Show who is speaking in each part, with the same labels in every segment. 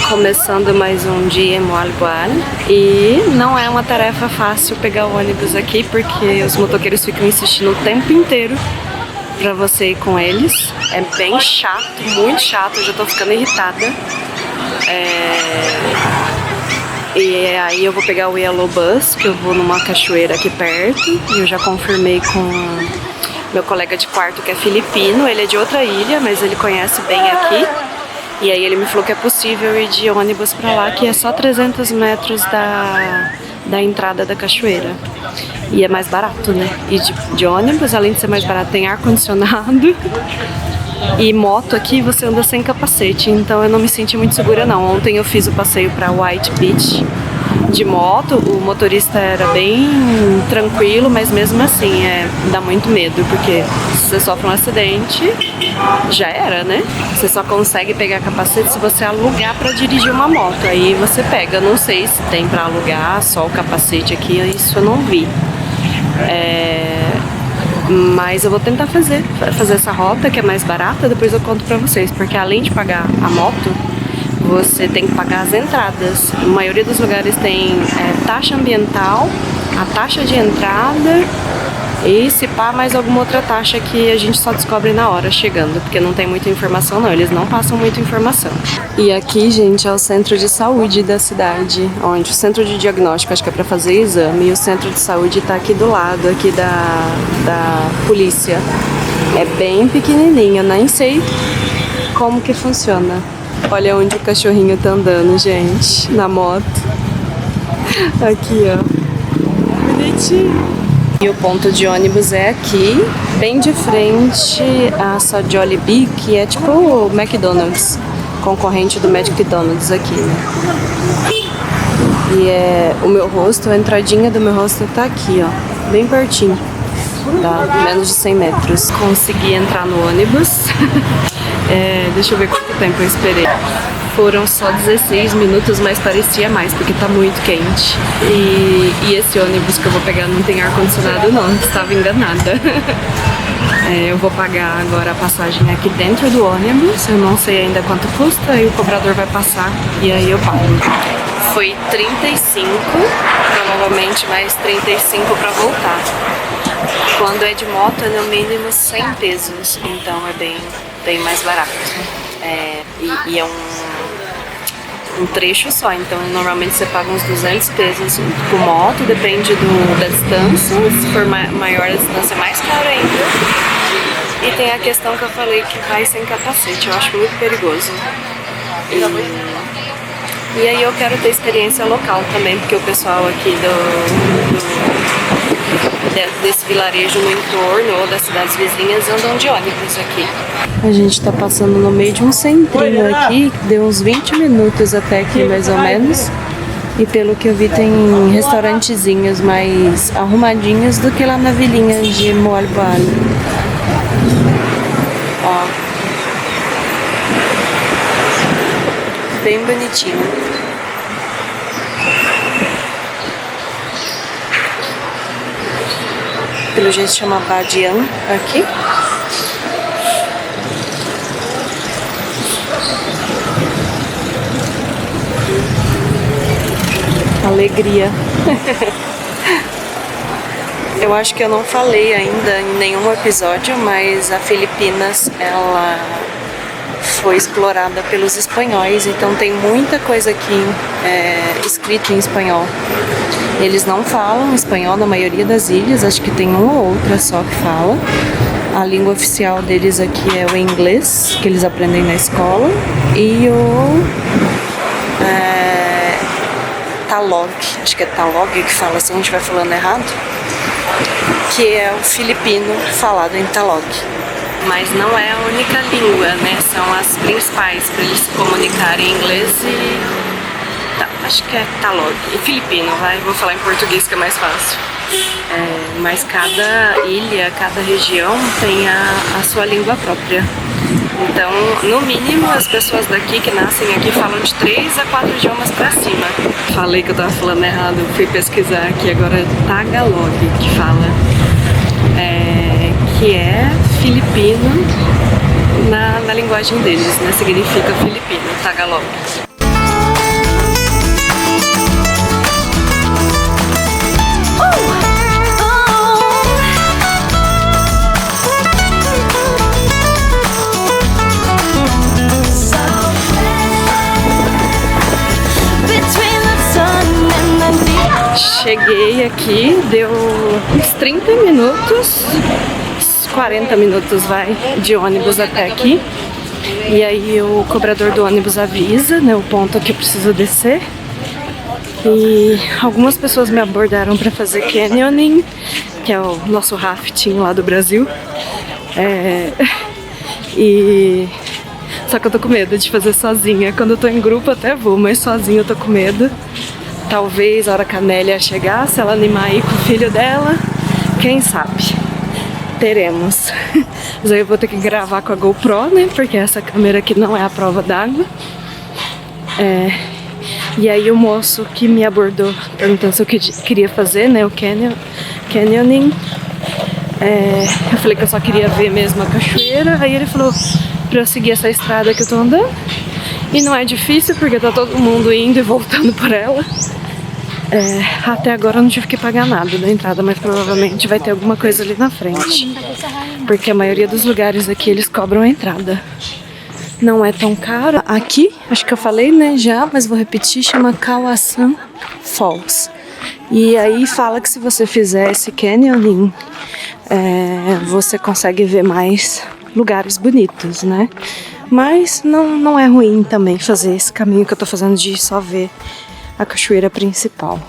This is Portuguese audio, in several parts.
Speaker 1: Começando mais um dia em Moalboal. E não é uma tarefa fácil pegar o ônibus aqui, porque os motoqueiros ficam insistindo o tempo inteiro pra você ir com eles. É bem chato, muito chato, eu já tô ficando irritada. E aí eu vou pegar o Yellow Bus, que eu vou numa cachoeira aqui perto. E eu já confirmei com meu colega de quarto, que é filipino. Ele é de outra ilha, mas ele conhece bem aqui. E aí ele me falou que é possível ir de ônibus pra lá, que é só 300 metros da entrada da cachoeira. E é mais barato, né? E de ônibus, além de ser mais barato, tem ar-condicionado. E moto aqui você anda sem capacete, então eu não me senti muito segura não. Ontem eu fiz o passeio pra White Beach de moto, o motorista era bem tranquilo, mas mesmo assim dá muito medo, porque se você sofre um acidente, já era, né? Você só consegue pegar capacete se você alugar pra dirigir uma moto, aí você pega. Não sei se tem pra alugar só o capacete aqui, isso eu não vi. Mas eu vou tentar fazer essa rota, que é mais barata, depois eu conto pra vocês, porque além de pagar a moto, você tem que pagar as entradas. A maioria dos lugares tem taxa ambiental, a taxa de entrada e se pá mais alguma outra taxa que a gente só descobre na hora chegando, porque não tem muita informação não, eles não passam muita informação. E aqui, gente, é o centro de saúde da cidade, onde o centro de diagnóstico, acho que é pra fazer exame, e o centro de saúde tá aqui do lado, aqui da polícia. É bem pequenininho, nem sei como que funciona. Olha onde o cachorrinho tá andando, gente, na moto. Aqui, ó. Bonitinho. E o ponto de ônibus é aqui, bem de frente a essa Jollibee, que é tipo o McDonald's, concorrente do McDonald's aqui, né? E o meu rosto, a entradinha do meu rosto tá aqui, ó, bem pertinho, dá menos de 100 metros. Consegui entrar no ônibus. Deixa eu ver quanto tempo eu esperei. Foram só 16 minutos, mas parecia mais, porque tá muito quente. E esse ônibus que eu vou pegar não tem ar-condicionado não, estava enganada. Eu vou pagar agora a passagem aqui dentro do ônibus, eu não sei ainda quanto custa, e o cobrador vai passar, e aí eu pago. Foi 35, provavelmente mais 35 pra voltar. Quando é de moto é no mínimo 100 pesos, então é bem mais barato. E é um trecho só, então normalmente você paga uns 200 pesos por moto, depende da distância, se for maior a distância é mais caro ainda. E tem a questão que eu falei que vai sem capacete, eu acho muito perigoso. E aí eu quero ter experiência local também, porque o pessoal aqui desse vilarejo no entorno ou das cidades vizinhas andam de ônibus aqui. A gente tá passando no meio de um centrinho aqui, deu uns 20 minutos até aqui mais ou menos. E pelo que eu vi tem restaurantezinhos mais arrumadinhos do que lá na vilinha de Moalboal. Ó. Bem bonitinho. Pelo jeito chama Badian aqui. Alegria. Eu acho que eu não falei ainda em nenhum episódio, mas a Filipinas, ela foi explorada pelos espanhóis, então tem muita coisa aqui escrita em espanhol. Eles não falam espanhol na maioria das ilhas, acho que tem uma ou outra só que fala. A língua oficial deles aqui é o inglês, que eles aprendem na escola, e o Tagalog, acho que é Tagalog que fala, se não estiver falando errado, que é o filipino falado em Tagalog. Mas não é a única língua, né? São as principais para eles se comunicarem em inglês acho que é Tagalog. E filipino, vou falar em português que é mais fácil. Mas cada ilha, cada região tem a sua língua própria. Então, no mínimo, as pessoas daqui que nascem aqui falam de 3 a 4 idiomas pra cima. Falei que eu tava falando errado, fui pesquisar aqui, agora é Tagalog que fala. Que é filipino na linguagem deles, né? Significa filipino, Tagalog. cheguei aqui, deu uns 30 minutos, 40 minutos vai, de ônibus até aqui. E aí o cobrador do ônibus avisa, né, o ponto que eu preciso descer. E algumas pessoas me abordaram para fazer canyoning, que é o nosso rafting lá do Brasil. Só que eu tô com medo de fazer sozinha. Quando eu tô em grupo até vou, mas sozinha eu tô com medo. Talvez a hora que a Nélia chegar, se ela animar aí com o filho dela, quem sabe? Teremos. Mas aí eu vou ter que gravar com a GoPro, né? Porque essa câmera aqui não é a prova d'água. E aí o moço que me abordou perguntando se eu queria fazer, né? O canyoning. Eu falei que eu só queria ver mesmo a cachoeira. Aí ele falou pra eu seguir essa estrada que eu tô andando. E não é difícil porque tá todo mundo indo e voltando por ela. Até agora eu não tive que pagar nada da entrada, mas provavelmente vai ter alguma coisa ali na frente. Porque a maioria dos lugares aqui eles cobram a entrada. Não é tão caro. Aqui, acho que eu falei, né, já, mas vou repetir, chama Kawasan Falls. E aí fala que se você fizer esse canyoning, você consegue ver mais lugares bonitos, né? Mas não é ruim também fazer esse caminho que eu tô fazendo de só ver a cachoeira principal.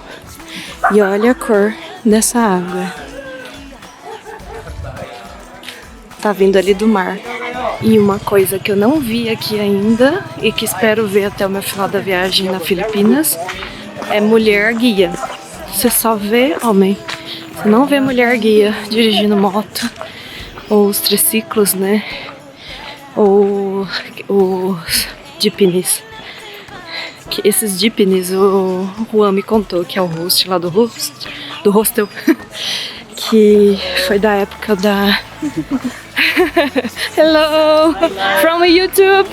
Speaker 1: E olha a cor dessa água. Tá vindo ali do mar. E uma coisa que eu não vi aqui ainda e que espero ver até o meu final da viagem na Filipinas é mulher guia. Você só vê homem. Você não vê mulher guia dirigindo moto ou os triciclos, né? Ou os jeepneys. Esses jeepneys, o Juan me contou, que é o host lá do hostel, que foi da época da... Hello! From YouTube!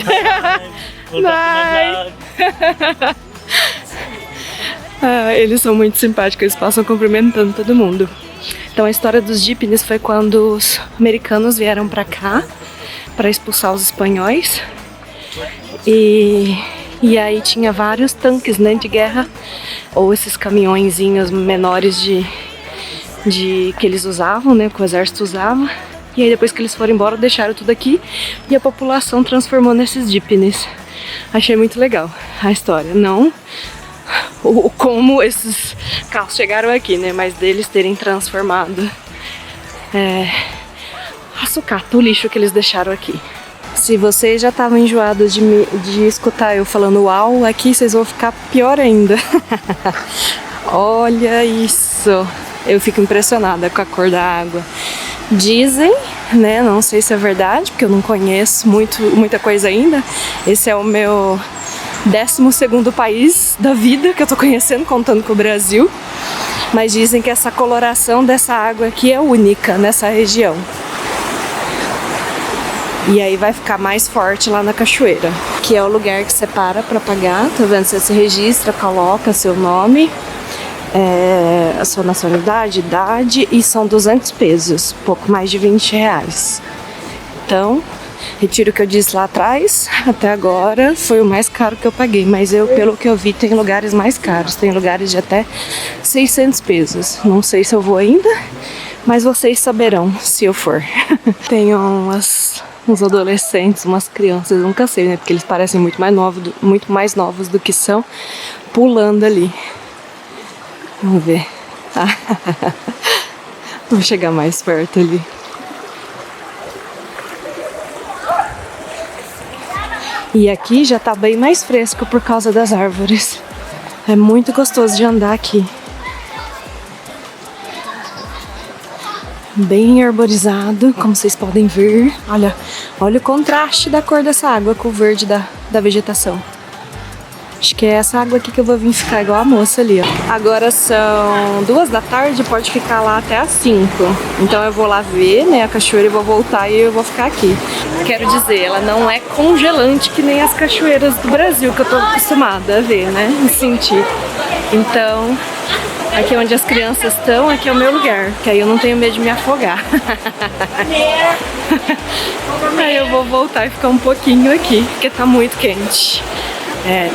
Speaker 1: Bye! Eles são muito simpáticos, eles passam cumprimentando todo mundo. Então a história dos jeepneys foi quando os americanos vieram pra cá para expulsar os espanhóis. E aí tinha vários tanques, né, de guerra, ou esses caminhõezinhos menores que eles usavam, né, que o exército usava. E aí depois que eles foram embora, deixaram tudo aqui e a população transformou nesses jeepneys. Achei muito legal a história, não como esses carros chegaram aqui, né, mas deles terem transformado a sucata, o lixo que eles deixaram aqui. Se vocês já estavam enjoados de escutar eu falando uau, aqui vocês vão ficar pior ainda. Olha isso! Eu fico impressionada com a cor da água. Dizem, né, não sei se é verdade, porque eu não conheço muita coisa ainda. Esse é o meu 12º país da vida que eu tô conhecendo, contando com o Brasil. Mas dizem que essa coloração dessa água aqui é única nessa região. E aí vai ficar mais forte lá na cachoeira, que é o lugar que você para pra pagar, tá vendo? Você se registra, coloca seu nome, a sua nacionalidade, idade, e são 200 pesos, pouco mais de 20 reais. Então, retiro o que eu disse lá atrás, até agora foi o mais caro que eu paguei, mas pelo que eu vi, tem lugares mais caros, tem lugares de até 600 pesos. Não sei se eu vou ainda, mas vocês saberão se eu for. Tem uns adolescentes, umas crianças, nunca sei, né? Porque eles parecem muito mais novos do que são, pulando ali. Vamos ver. Vou chegar mais perto ali. E aqui já tá bem mais fresco por causa das árvores. É muito gostoso de andar aqui. Bem arborizado, como vocês podem ver. Olha o contraste da cor dessa água com o verde da vegetação. Acho que é essa água aqui que eu vou vir ficar igual a moça ali, ó. Agora são 2 da tarde, pode ficar lá até às 5. Então eu vou lá ver, né, a cachoeira e vou voltar e eu vou ficar aqui. Quero dizer, ela não é congelante que nem as cachoeiras do Brasil que eu tô acostumada a ver, né, e sentir. Então, aqui onde as crianças estão, aqui é o meu lugar, que aí eu não tenho medo de me afogar. Aí eu vou voltar e ficar um pouquinho aqui, porque tá muito quente.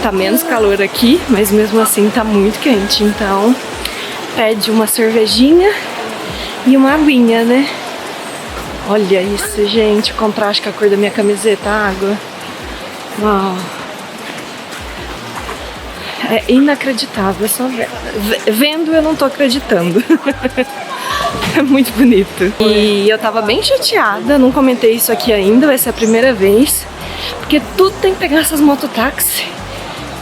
Speaker 1: Tá menos calor aqui, mas mesmo assim tá muito quente, então pede uma cervejinha e uma aguinha, né? Olha isso, gente, o contraste com a cor da minha camiseta, a água. Uau! É inacreditável, só vendo eu não tô acreditando. É muito bonito. E eu tava bem chateada, não comentei isso aqui ainda, vai ser a primeira vez. Porque tudo tem que pegar essas mototáxi.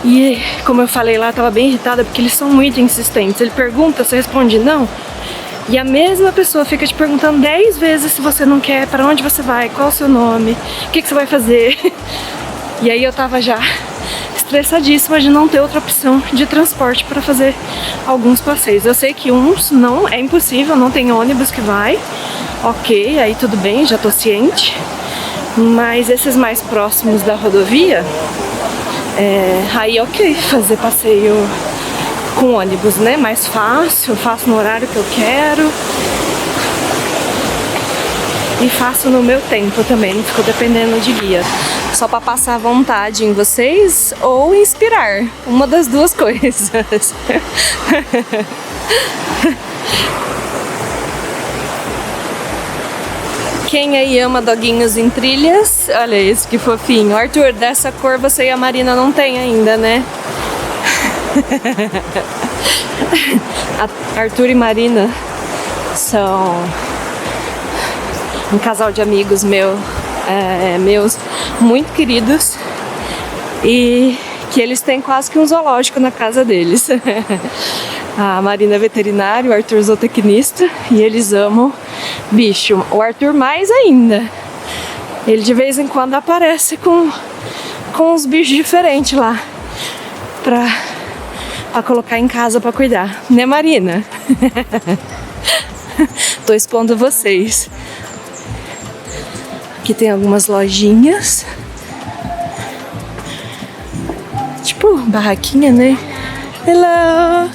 Speaker 1: E como eu falei lá, eu tava bem irritada porque eles são muito insistentes. Ele pergunta, você responde não. E a mesma pessoa fica te perguntando 10 vezes se você não quer, para onde você vai, qual o seu nome, o que você vai fazer. E aí eu tava já estressadíssima de não ter outra opção de transporte para fazer alguns passeios. Eu sei que uns não, é impossível, não tem ônibus que vai. Ok, aí tudo bem, já tô ciente. Mas esses mais próximos da rodovia, aí ok, fazer passeio com ônibus, né? Mais fácil, faço no horário que eu quero. E faço no meu tempo também, não fico dependendo de guia. Só para passar vontade em vocês ou inspirar, uma das duas coisas. Quem aí ama doguinhos em trilhas? Olha isso, que fofinho. Arthur, dessa cor você e a Marina não tem ainda, né? Arthur e Marina são um casal de amigos meus muito queridos e que eles têm quase que um zoológico na casa deles. A Marina é veterinária, o Arthur zootecnista, e eles amam bicho. O Arthur mais ainda. Ele de vez em quando aparece com uns bichos diferentes lá pra colocar em casa pra cuidar. Né, Marina? Tô expondo vocês. Aqui tem algumas lojinhas. Tipo, barraquinha, né? Hello!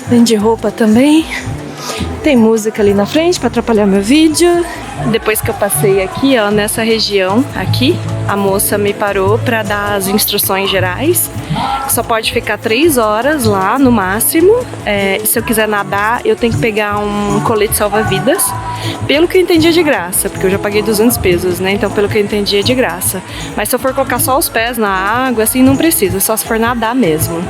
Speaker 1: Vende roupa também. Tem música ali na frente para atrapalhar meu vídeo. Depois que eu passei aqui, ó, nessa região aqui, a moça me parou para dar as instruções gerais. Só pode ficar 3 horas lá no máximo. Se eu quiser nadar, eu tenho que pegar um colete salva-vidas. Pelo que eu entendi é de graça, porque eu já paguei 200 pesos, né? Então pelo que eu entendi é de graça. Mas se eu for colocar só os pés na água, assim, não precisa, só se for nadar mesmo.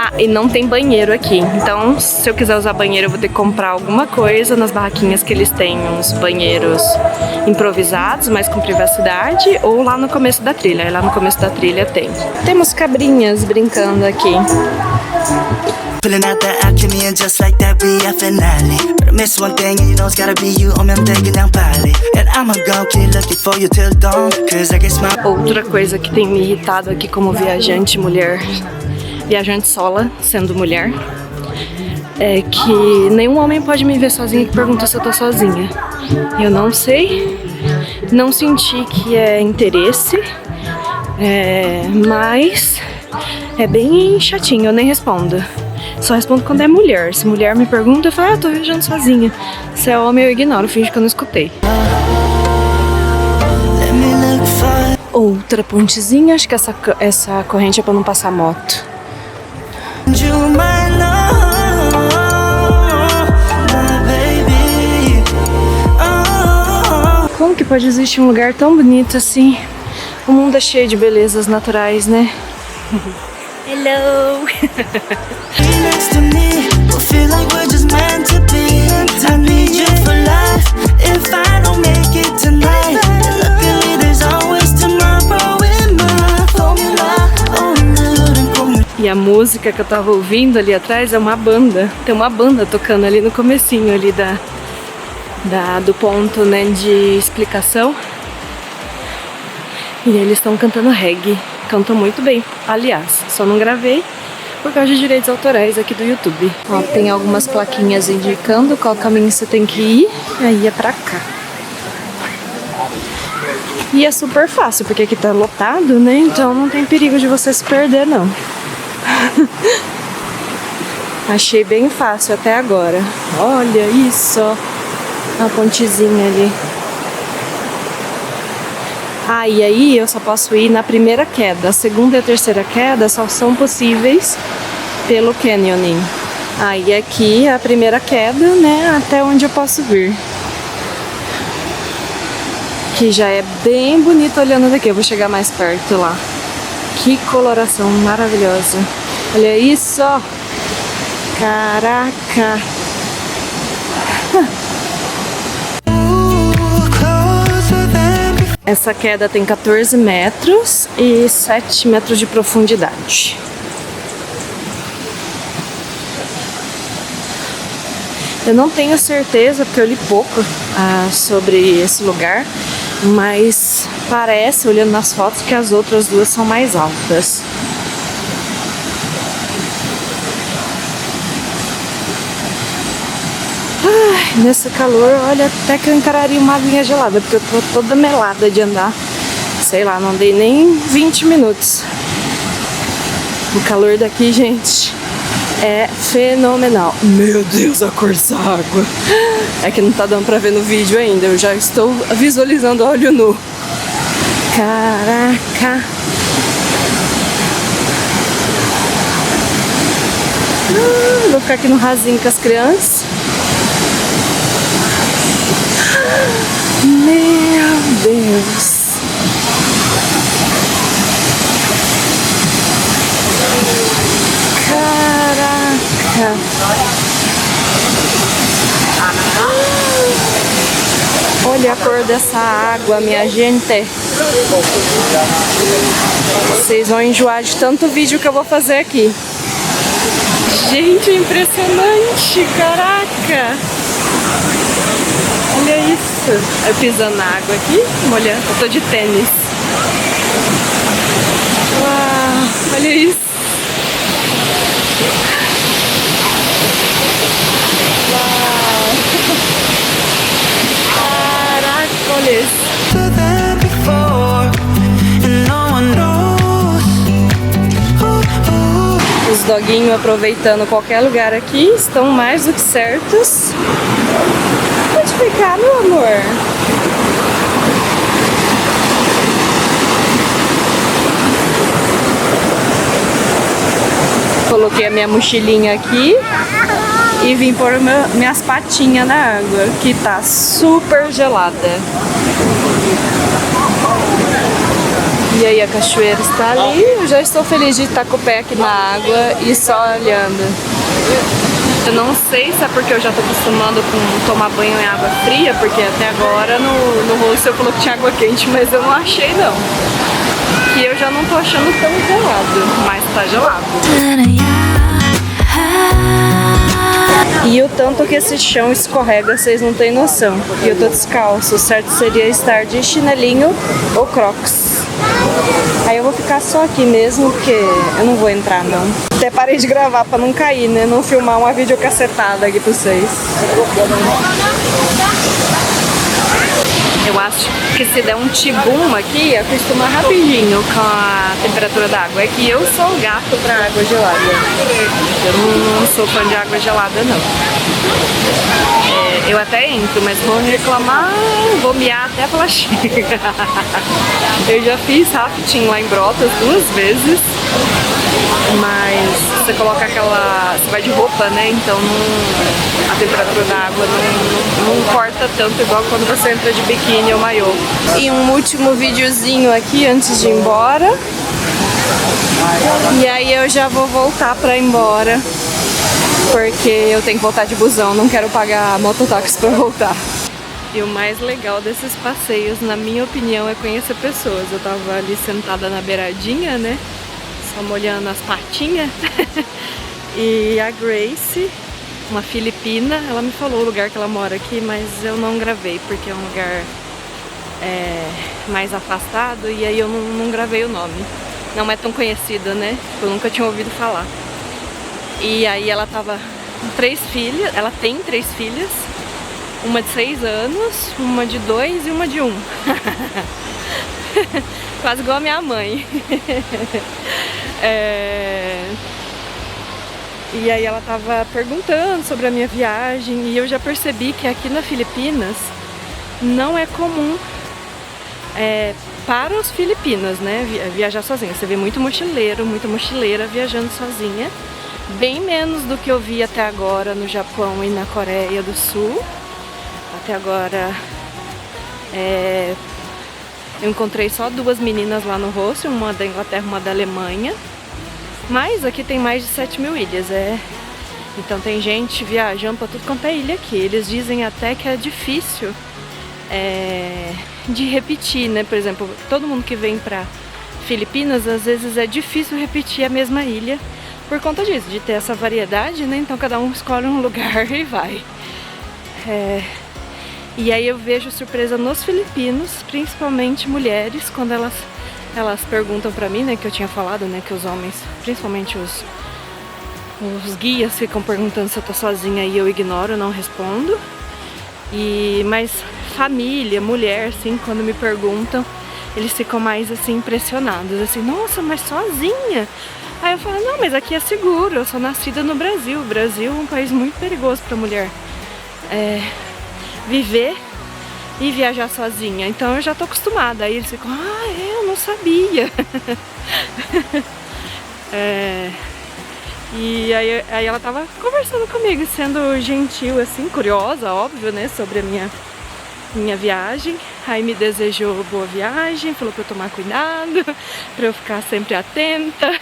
Speaker 1: Ah, e não tem banheiro aqui, então se eu quiser usar banheiro eu vou ter que comprar alguma coisa nas barraquinhas que eles têm uns banheiros improvisados, mas com privacidade, ou lá no começo da trilha. Aí lá no começo da trilha tem. Temos cabrinhas brincando aqui.
Speaker 2: Pulling out that alchemy and just like that we are finale. But I miss one thing and you know it's gotta be you. 오면 돼 그냥 빨리. And I'ma go keep looking for you till dawn. Cause I guess my...
Speaker 1: Outra coisa que tem me irritado aqui como viajante mulher, viajante sola, sendo mulher, é que nenhum homem pode me ver sozinha que pergunta se eu tô sozinha. Eu não sei, não senti que é interesse, mas é bem chatinho, eu nem respondo. Só respondo quando é mulher. Se mulher me pergunta, eu falo, eu tô viajando sozinha. Se é homem, eu ignoro, finge que eu não escutei. Outra pontezinha, acho que essa corrente é pra não passar moto. Como que pode existir um lugar tão bonito assim? O mundo é cheio de belezas naturais, né? Hello! E a música que eu tava ouvindo ali atrás é uma banda. Tem uma banda tocando ali no comecinho ali do ponto, né, de explicação. E eles estão cantando reggae. Cantam muito bem, aliás, só não gravei por causa de direitos autorais aqui do YouTube. Ó, tem algumas plaquinhas indicando qual caminho você tem que ir, aí é pra cá. E é super fácil, porque aqui tá lotado, né, então não tem perigo de você se perder, não. Achei bem fácil até agora. Olha isso, ó, a pontezinha ali. Ah, e aí eu só posso ir na primeira queda. A segunda e a terceira queda só são possíveis pelo canyoning. Aí aqui a primeira queda, né, até onde eu posso vir. Que já é bem bonito olhando daqui. Eu vou chegar mais perto lá. Que coloração maravilhosa. Olha isso. Caraca. Essa queda tem 14 metros e 7 metros de profundidade. Eu não tenho certeza, porque eu li pouco sobre esse lugar, mas parece, olhando nas fotos, que as outras duas são mais altas. Ai, nesse calor, olha, até que eu encararia uma aguinha gelada, porque eu tô toda melada de andar. Sei lá, não dei nem 20 minutos. O calor daqui, gente, é fenomenal. Meu Deus, a cor dessa água. É que não tá dando pra ver no vídeo ainda. Eu já estou visualizando a olho nu. Caraca. Vou ficar aqui no rasinho com as crianças. Meu Deus. Caraca. Olha a cor dessa água, minha gente. Vocês vão enjoar de tanto vídeo que eu vou fazer aqui. Gente, é impressionante. Caraca. Olha isso. Eu pisando na água aqui, molhando. Eu tô de tênis. Uau, olha isso. Uau. Caraca, olha isso. Os doguinhos aproveitando qualquer lugar aqui estão mais do que certos. Pode ficar, meu amor. Coloquei a minha mochilinha aqui e vim pôr minhas patinhas na água, que tá super gelada. E aí a cachoeira está ali. Eu já estou feliz de estar com o pé aqui na água e só olhando. Eu não sei se é porque eu já tô acostumando com tomar banho em água fria, porque até agora no hostel falou que tinha água quente, mas eu não achei não. E eu já não tô achando tão gelado, mas tá gelado. E o tanto que esse chão escorrega, vocês não têm noção. E eu tô descalço, o certo seria estar de chinelinho ou crocs. Aí eu vou ficar só aqui mesmo, porque eu não vou entrar não. Até parei de gravar pra não cair, né? Não filmar uma videocacetada aqui pra vocês. Eu acho que se der um tibum aqui, acostuma rapidinho com a temperatura da água. É que eu sou o gato pra água gelada. Eu não sou fã de água gelada, não. Eu até entro, mas vou reclamar, vou miar até pela chega. Eu já fiz rafting lá em Brotas 2 vezes. Mas você coloca aquela... Você vai de roupa, né? Então a temperatura da água não corta tanto igual quando você entra de biquíni ou maiô. E um último videozinho aqui antes de ir embora. E aí eu já vou voltar pra ir embora. Porque eu tenho que voltar de busão, não quero pagar mototáxi pra voltar. E o mais legal desses passeios, na minha opinião, é conhecer pessoas. Eu tava ali sentada na beiradinha, né? Só molhando as patinhas. E a Grace, uma filipina, ela me falou o lugar que ela mora aqui, mas eu não gravei, porque é um lugar mais afastado, e aí eu não gravei o nome. Não é tão conhecido, né? Eu nunca tinha ouvido falar. E aí ela tava com 3 filhas, ela tem 3 filhas, uma de 6 anos, uma de 2 e uma de 1. Quase igual a minha mãe. E aí ela tava perguntando sobre a minha viagem e eu já percebi que aqui na Filipinas não é comum para os filipinos, né, viajar sozinha. Você vê muito mochileiro, muita mochileira viajando sozinha. bem menos do que eu vi até agora no Japão e na Coreia do Sul. Até agora eu encontrei só 2 meninas lá no hostel, uma da Inglaterra e uma da Alemanha. Mas aqui tem mais de 7.000 ilhas, então tem gente viajando pra tudo quanto é ilha aqui. Eles dizem até que é difícil de repetir, né? Por exemplo, todo mundo que vem pra Filipinas, às vezes é difícil repetir a mesma ilha por conta disso, de ter essa variedade, né? Então cada um escolhe um lugar e vai. E aí eu vejo surpresa nos filipinos, principalmente mulheres, quando elas perguntam pra mim, né, que eu tinha falado, né, que os homens, principalmente os guias, ficam perguntando se eu tô sozinha e eu ignoro, não respondo. Mas família, mulher, assim, quando me perguntam, eles ficam mais, assim, impressionados, assim, nossa, mas sozinha? Aí eu falo, não, mas aqui é seguro, eu sou nascida no Brasil. O Brasil é um país muito perigoso pra mulher viver e viajar sozinha, então eu já tô acostumada. Aí eles ficam, eu não sabia. E aí ela tava conversando comigo, sendo gentil, assim, curiosa, óbvio, né, sobre a minha viagem. Aí me desejou boa viagem, falou pra eu tomar cuidado, pra eu ficar sempre atenta.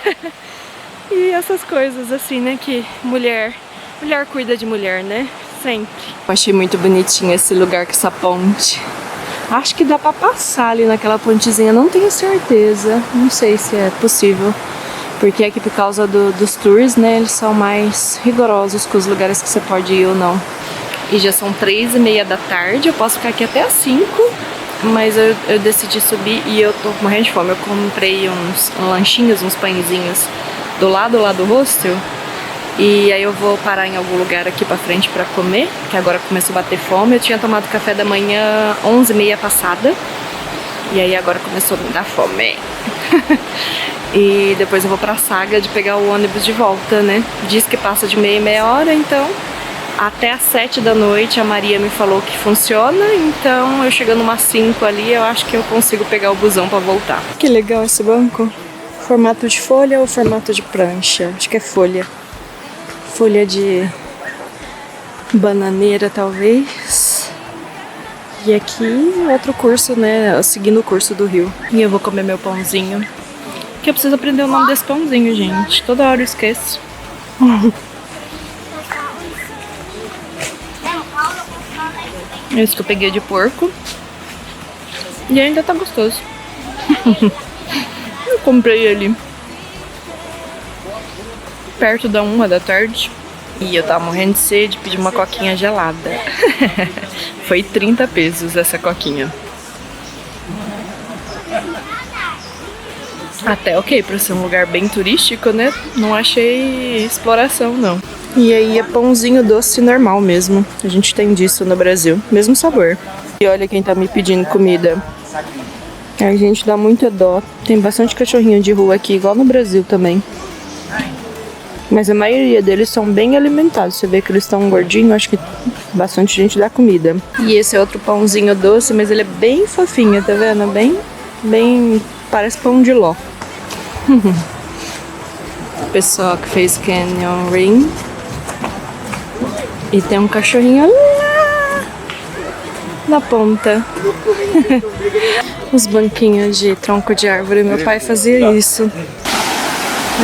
Speaker 1: E essas coisas assim, né, que mulher cuida de mulher, né? Sempre. Eu achei muito bonitinho esse lugar com essa ponte. Acho que dá pra passar ali naquela pontezinha, não tenho certeza. Não sei se é possível. Porque aqui por causa dos tours, né, eles são mais rigorosos com os lugares que você pode ir ou não. E já são 3:30 da tarde, eu posso ficar aqui até às 5. Mas eu decidi subir e eu tô morrendo de fome. Eu comprei uns lanchinhos, uns pãezinhos do lado lá do hostel. E aí eu vou parar em algum lugar aqui pra frente pra comer, que agora começou a bater fome. Eu tinha tomado café da manhã 11:30 passada. E aí agora começou a me dar fome. E depois eu vou pra Saga de pegar o ônibus de volta, né? Diz que passa de meia em meia hora, então até às 7 da noite a Maria me falou que funciona. Então eu chegando umas 5 ali, eu acho que eu consigo pegar o busão pra voltar. Que legal esse banco. Formato de folha ou formato de prancha? Acho que é folha. Folha de bananeira, talvez. E aqui outro curso, né? Seguindo o curso do Rio. E eu vou comer meu pãozinho. Que eu preciso aprender o nome desse pãozinho, gente. Toda hora eu esqueço. Esse que eu peguei de porco. E ainda tá gostoso. Eu comprei ele perto da 1 da tarde. E eu tava morrendo de sede, pedi uma coquinha gelada. Foi 30 pesos essa coquinha. Até ok, pra ser um lugar bem turístico, né? Não achei exploração, não. E aí é pãozinho doce normal mesmo. A gente tem disso no Brasil. Mesmo sabor. E olha quem tá me pedindo comida. A gente dá muita dó. Tem bastante cachorrinho de rua aqui, igual no Brasil também. Mas a maioria deles são bem alimentados. Você vê que eles estão gordinhos, acho que bastante gente dá comida. E esse é outro pãozinho doce, mas ele é bem fofinho, tá vendo? Bem... parece pão de ló. O pessoal que fez Canyon Ring. E tem um cachorrinho lá na ponta. Os banquinhos de tronco de árvore. Meu pai fazia isso.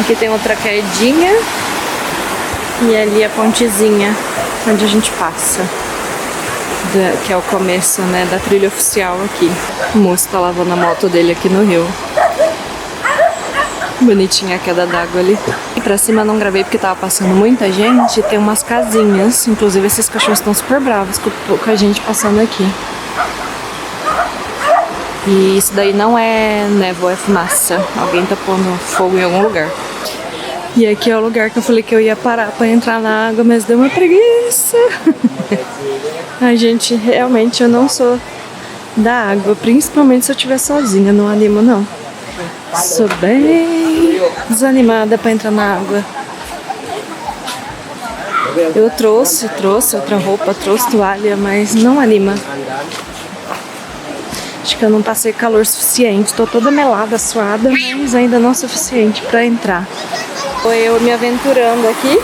Speaker 1: Aqui tem outra quedinha. E ali a pontezinha onde a gente passa. Que é o começo, né, da trilha oficial aqui. O moço tá lavando a moto dele aqui no rio. Bonitinha a queda d'água ali. E pra cima eu não gravei porque tava passando muita gente. Tem umas casinhas. Inclusive esses cachorros estão super bravos com a gente passando aqui. E isso daí não é névoa, é fumaça. Alguém tá pondo fogo em algum lugar. E aqui é o lugar que eu falei que eu ia parar pra entrar na água, mas deu uma preguiça. Ai, gente, realmente eu não sou da água, principalmente se eu estiver sozinha, não animo não. Sou bem desanimada pra entrar na água. Eu trouxe outra roupa, trouxe toalha, mas não anima. Acho que eu não passei calor suficiente, tô toda melada, suada, mas ainda não o suficiente pra entrar. Foi eu me aventurando aqui,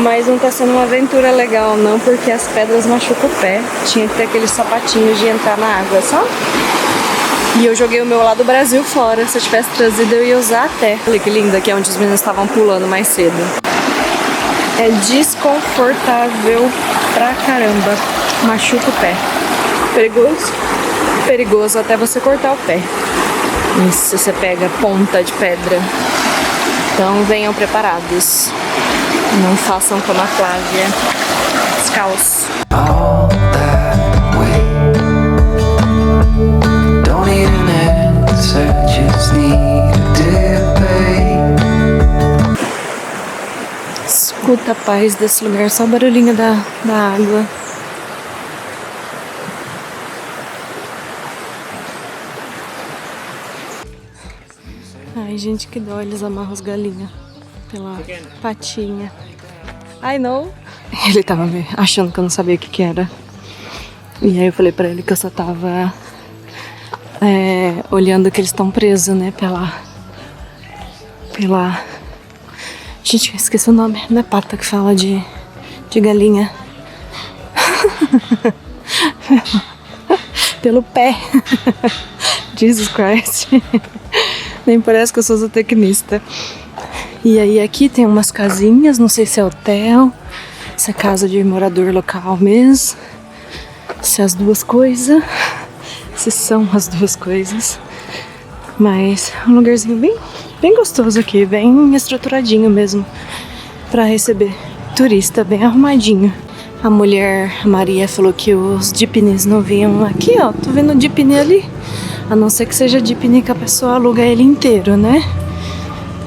Speaker 1: mas não tá sendo uma aventura legal não, porque as pedras machucam o pé. Tinha que ter aqueles sapatinhos de entrar na água, sabe? E eu joguei o meu lá do Brasil fora. Se eu tivesse trazido, eu ia usar até. Olha que lindo aqui, onde os meninos estavam pulando mais cedo. É desconfortável pra caramba. Machuca o pé. Perigoso? Perigoso até você cortar o pé. E se você pega ponta de pedra. Então venham preparados. Não façam como a Flávia. Descalço.
Speaker 3: All that way. Don't need an answer, just need a debate.
Speaker 1: Escuta a paz desse lugar, só o barulhinho da água. Ai, gente, que dó, eles amarram as galinhas pela patinha. I know. Ele tava achando que eu não sabia o que era. E aí eu falei pra ele que eu só tava olhando que eles estão presos, né, pela... Gente, eu esqueci o nome. Não é pata que fala de galinha. Pelo pé. Jesus Christ. Nem parece que eu sou zootecnista. E aí aqui tem umas casinhas, não sei se é hotel, se é casa de morador local mesmo, se é as duas coisas, se são as duas coisas. Mas um lugarzinho bem gostoso aqui, bem estruturadinho mesmo, pra receber turista, bem arrumadinho. A mulher Maria falou que os jeepneys não vinham aqui, ó, tô vendo o jeepney ali. A não ser que seja jeepney que a pessoa aluga ele inteiro, né?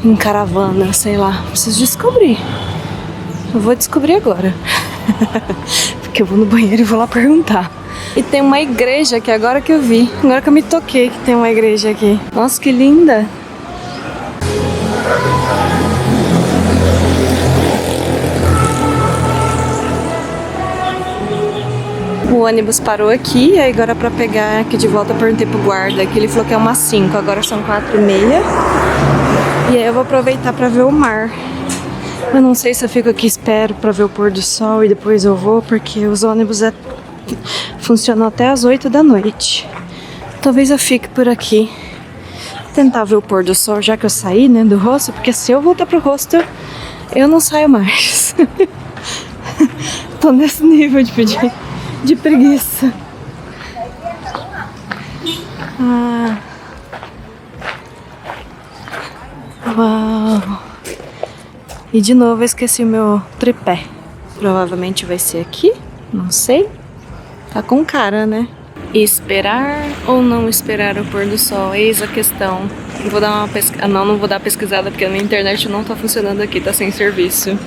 Speaker 1: Em caravana, sei lá. Preciso descobrir. Eu vou descobrir agora. Porque eu vou no banheiro e vou lá perguntar. E tem uma igreja aqui, agora que eu vi. Agora que eu me toquei que tem uma igreja aqui. Nossa, que linda! O ônibus parou aqui, aí agora pra pegar aqui de volta eu perguntei pro guarda que ele falou que é umas 5, agora são 4h30. E aí eu vou aproveitar pra ver o mar. Eu não sei se eu fico aqui e espero pra ver o pôr do sol e depois eu vou, porque os ônibus funcionam até as 8 da noite. Talvez eu fique por aqui, tentar ver o pôr do sol já que eu saí, né, do hostel, porque se eu voltar pro hostel, eu não saio mais. Tô nesse nível de preguiça. Ah. Uau. E de novo eu esqueci o meu tripé. Provavelmente vai ser aqui, não sei. Tá com cara, né? Esperar ou não esperar o pôr do sol? Eis a questão. Vou dar uma pesquisada. Não vou dar pesquisada porque a minha internet não tá funcionando aqui, tá sem serviço.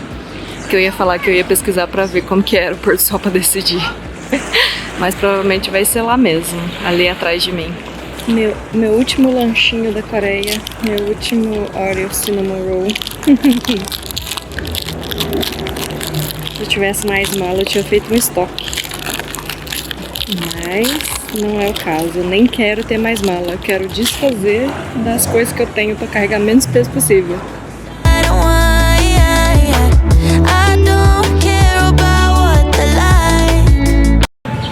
Speaker 1: Que eu ia falar que eu ia pesquisar pra ver como que era o pôr do sol pra decidir. Mas provavelmente vai ser lá mesmo, ali atrás de mim. Meu último lanchinho da Coreia, meu último Oreo Cinnamon Roll. Se eu tivesse mais mala, eu tinha feito um estoque. Mas não é o caso, eu nem quero ter mais mala, eu quero desfazer das coisas que eu tenho para carregar menos peso possível.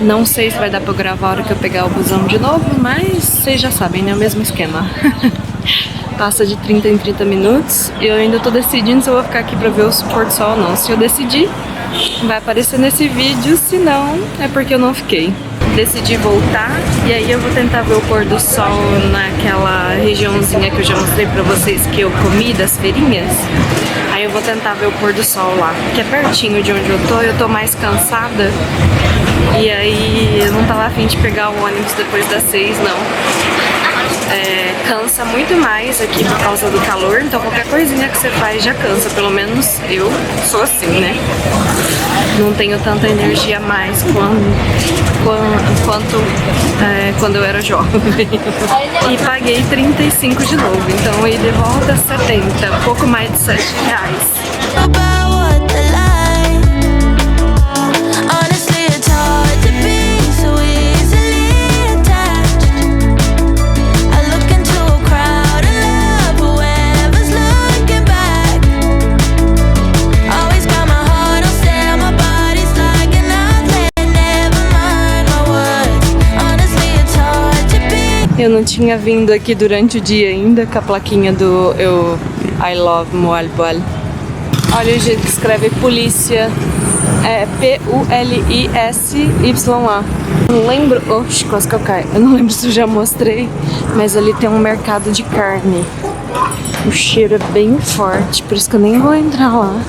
Speaker 1: Não sei se vai dar pra eu gravar a hora que eu pegar o busão de novo, mas vocês já sabem, né? O mesmo esquema. Passa de 30 em 30 minutos e eu ainda tô decidindo se eu vou ficar aqui pra ver o pôr do sol ou não. Se eu decidir, vai aparecer nesse vídeo, se não, é porque eu não fiquei. Decidi voltar e aí eu vou tentar ver o pôr do sol naquela regiãozinha que eu já mostrei pra vocês que eu comi das feirinhas. Aí eu vou tentar ver o pôr do sol lá, que é pertinho de onde eu tô mais cansada. E aí eu não tava afim de pegar o ônibus depois das 6, não. Cansa muito mais aqui por causa do calor, então qualquer coisinha que você faz já cansa, pelo menos eu sou assim, né? Não tenho tanta energia mais quanto quando eu era jovem. E paguei 35 de novo, então ir de volta 70, pouco mais de 7 reais. Eu não tinha vindo aqui durante o dia ainda com a plaquinha do I love Moalboal. Olha o jeito que escreve polícia. É P-U-L-I-S-Y-A. Não lembro. Oxe, quase que eu caio. Eu não lembro se eu já mostrei. Mas ali tem um mercado de carne. O cheiro é bem forte. Por isso que eu nem vou entrar lá.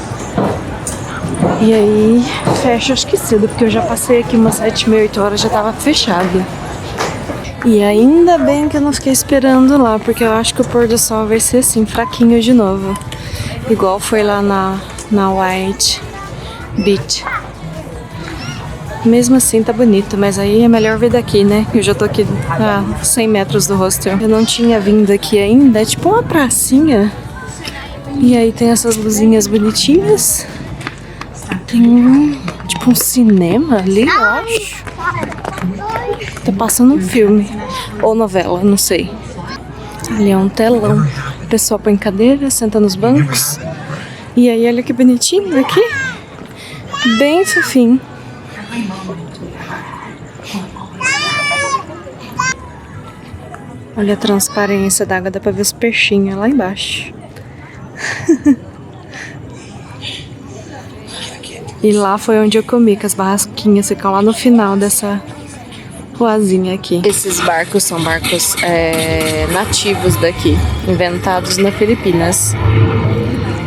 Speaker 1: E aí fecha acho que cedo. Porque eu já passei aqui umas 7, 8 horas. Já tava fechado. E ainda bem que eu não fiquei esperando lá, porque eu acho que o pôr do sol vai ser assim, fraquinho de novo. Igual foi lá na White Beach. Mesmo assim tá bonito, mas aí é melhor vir daqui, né? Eu já tô aqui a 100 metros do hostel. Eu não tinha vindo aqui ainda, é tipo uma pracinha. E aí tem essas luzinhas bonitinhas. Tem tipo um cinema ali, eu acho. Tá passando um filme ou novela, não sei. Ali é um telão. O pessoal põe cadeira, senta nos bancos. E aí, olha que bonitinho aqui. Bem fofinho. Olha a transparência da água, dá pra ver os peixinhos lá embaixo. E lá foi onde eu comi, que as barraquinhas ficam lá no final dessa ruazinha aqui. Esses barcos são barcos nativos daqui, inventados na Filipinas.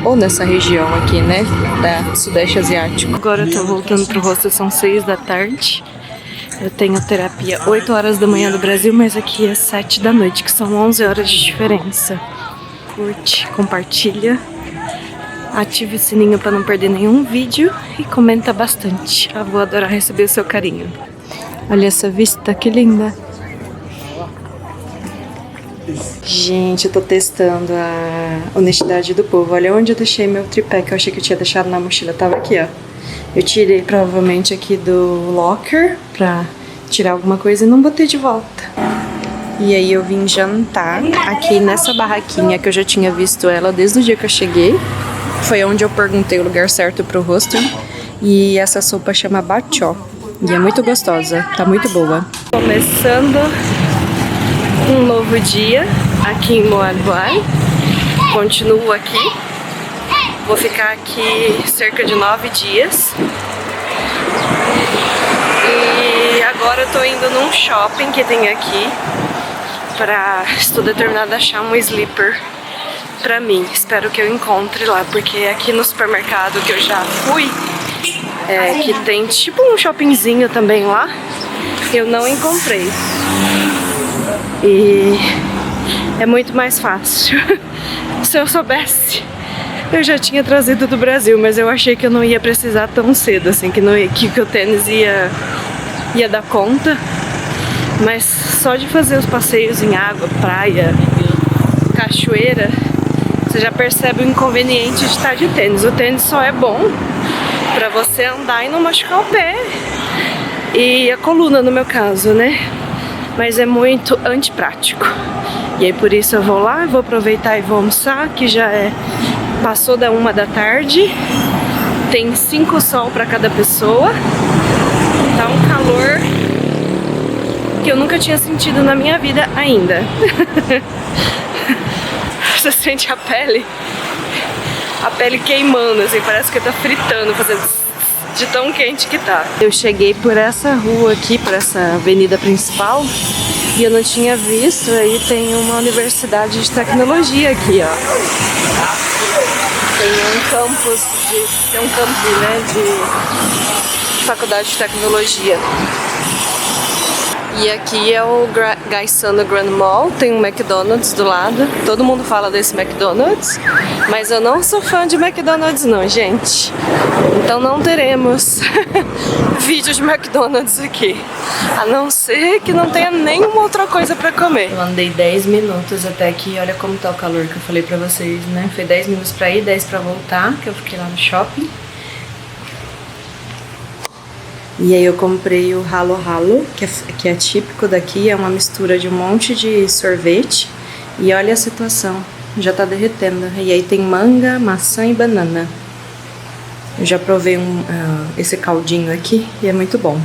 Speaker 1: Ou nessa região aqui, né? Da Sudeste Asiático. Agora eu tô voltando pro hostel, são 6 da tarde. Eu tenho terapia 8 horas da manhã do Brasil, mas aqui é 7 da noite, que são 11 horas de diferença. Curte, compartilha, ative o sininho para não perder nenhum vídeo e comenta bastante. Eu vou adorar receber o seu carinho. Olha essa vista, que linda. Gente, eu tô testando a honestidade do povo. Olha onde eu deixei meu tripé, que eu achei que eu tinha deixado na mochila. Tava aqui, ó. Eu tirei provavelmente aqui do locker pra tirar alguma coisa e não botei de volta. E aí eu vim jantar aqui nessa barraquinha que eu já tinha visto ela desde o dia que eu cheguei. Foi onde eu perguntei o lugar certo pro hostel. E essa sopa chama bachó. E é muito gostosa, tá muito boa. Começando um novo dia aqui em Moalboal. Continuo aqui. Vou ficar aqui cerca de 9 dias. E agora eu tô indo num shopping que tem aqui pra... Estou determinada a achar um sleeper pra mim. Espero que eu encontre lá, porque aqui no supermercado que eu já fui, que tem tipo um shoppingzinho também lá, eu não encontrei. E é muito mais fácil. Se eu soubesse, eu já tinha trazido do Brasil, mas eu achei que eu não ia precisar tão cedo, assim, que o tênis ia dar conta. Mas só de fazer os passeios em água, praia, cachoeira, você já percebe o inconveniente de estar de tênis. O tênis só é bom pra você andar e não machucar o pé e a coluna, no meu caso, né? Mas é muito antiprático. E aí por isso eu vou lá, vou aproveitar e vou almoçar, que já passou da 1 da tarde. Tem 5 sol pra cada pessoa. Tá um calor que eu nunca tinha sentido na minha vida ainda. Você sente a pele queimando, assim, parece que tá fritando, fazendo de tão quente que tá. Eu cheguei por essa rua aqui, por essa avenida principal, e eu não tinha visto, aí tem uma universidade de tecnologia aqui, ó. Tem um campus, né, de faculdade de tecnologia. E aqui é o Gaisano Grand Mall, tem um McDonald's do lado. Todo mundo fala desse McDonald's, mas eu não sou fã de McDonald's não, gente. Então não teremos vídeo de McDonald's aqui, a não ser que não tenha nenhuma outra coisa pra comer. Eu andei 10 minutos até aqui, olha como tá o calor que eu falei pra vocês, né? Foi 10 minutos pra ir, 10 pra voltar, que eu fiquei lá no shopping. E aí eu comprei o Halo Halo, que é típico daqui, é uma mistura de um monte de sorvete. E olha a situação, já tá derretendo. E aí tem manga, maçã e banana. Eu já provei esse caldinho aqui e é muito bom.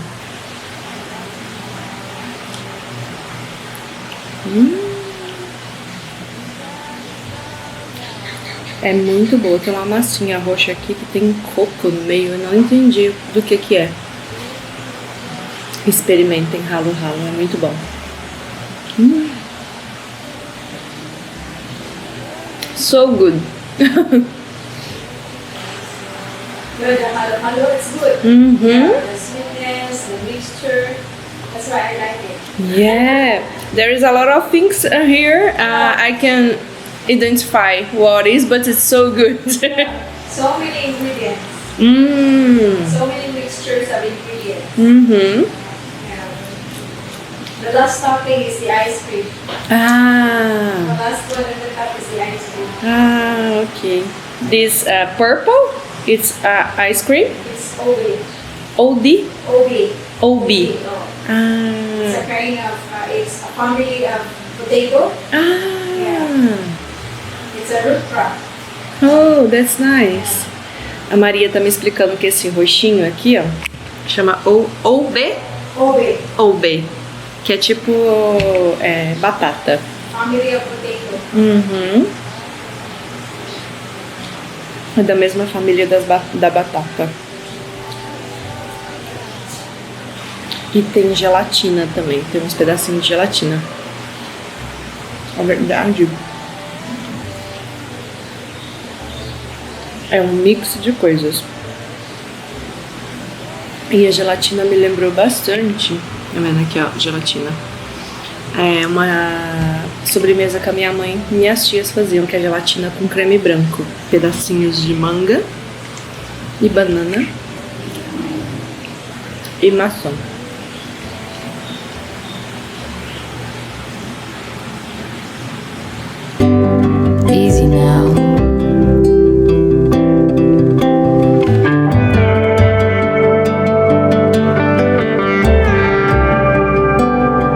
Speaker 1: É muito boa. Tem uma massinha roxa aqui que tem coco no meio. Eu não entendi do que é. Experimentem ralo, é muito bom. So good.
Speaker 4: Good, the halo is good.
Speaker 1: Mm-hmm.
Speaker 4: Yeah, the sweetness, the mixture. That's why I like it.
Speaker 1: Yeah, there is a lot of things here. I can identify what is, but it's so good.
Speaker 4: So many ingredients. So many mixtures of ingredients.
Speaker 1: Mm-hmm.
Speaker 4: Yeah. The last topping is the ice cream. The
Speaker 1: Ah,
Speaker 4: last one at the top is the ice cream.
Speaker 1: okay. This purple, it's ice cream.
Speaker 4: It's OB.
Speaker 1: OD,
Speaker 4: OB.
Speaker 1: OB.
Speaker 4: It's
Speaker 1: Ah,
Speaker 4: a kind of, it's a family of potato. It's a root crop.
Speaker 1: Oh, that's nice. A Maria tá me explicando que esse roxinho aqui, ó, chama OB,
Speaker 4: OB.
Speaker 1: que é tipo batata.
Speaker 4: Family of potato.
Speaker 1: Uhum. É da mesma família da batata. E tem gelatina também. Tem uns pedacinhos de gelatina. A verdade é um mix de coisas. E a gelatina me lembrou bastante. Tá vendo aqui, ó, gelatina. É uma sobremesa que a minha mãe e minhas tias faziam, que é gelatina com creme branco. Pedacinhos de manga e banana e maçã.